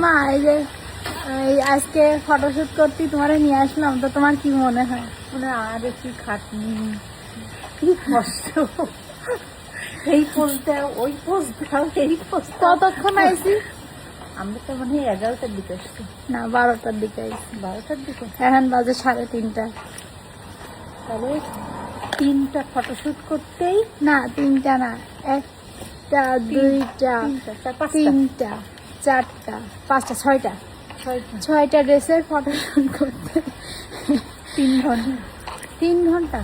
মা এই যে আজকে ফটোশুট করতে তোমারে নিয়ে আসলাম, তো তোমার কি মনে হয়? মানে আরে কি খাটনি, কি কষ্ট, এই পোজ দাও, ওই পোজ দাও, এই পোজ দাও। কতক্ষণ আইছি? আমরা তো মানে 11টার দিকে আসছি। না, 12টার দিকে আইছি। 12টার দিকে? এখন বাজে 3:30। তাহলে 3টা ফটোশুট করতেই, না 3টা না, 1টা 2টা 3টা 4টা 5টা 6টা 6টা ড্রেসের ফটোশুট করতে 3 ঘন্টা। 3 ঘন্টা।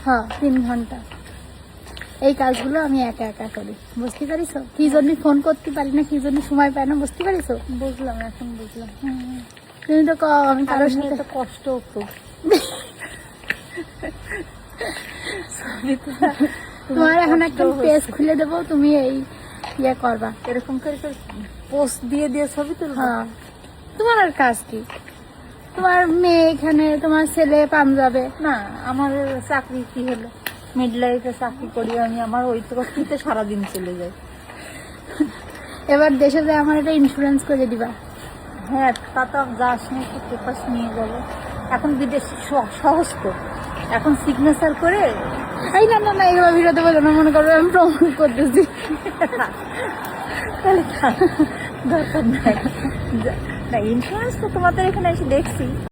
হ্যাঁ 3 ঘন্টা। এই কাজগুলো আমি একা একা করি, বুঝতে পারিস? কি জন্য ফোন করতে পারি না, কি জন্য সময় পাই না, বুঝতে পারিস? বুঝলাম, এখন বুঝলাম। তুমি তো কও আমি কারোর সাথে এত কষ্ট হতো। তোমার এখন একটা পেজ খুলে দেবো, তুমি এই ইয়ে করবা, এরকম করে পোস্ট দিয়ে দিয়ে ছবি তুলবো। হ্যাঁ তোমার আর কাজ কি? তোমার মেয়ে এখানে, তোমার ছেলে পাঞ্জাবে। না, আমার চাকরি কি হলো, মিড লাইফে চাকরি করি আমি, আমার ওই তো করতে সারাদিন চলে যায়। এবার দেশে যায় আমার একটা ইন্স্যুরেন্স করে দিবা। হ্যাঁ, তা তো যাস না, একটু পেপার নিয়ে যাবো। এখন বিদেশ সহজ তো, এখন সিগনেচার করে। এই না না না, এগুলো ভিডিওতে বলো না, মনে করো আমি প্রমোট করতেছি। তাহলে দরকার নাই। না, ইন্স্যুরেন্স তো তোমাদের এখানে এসে দেখছি।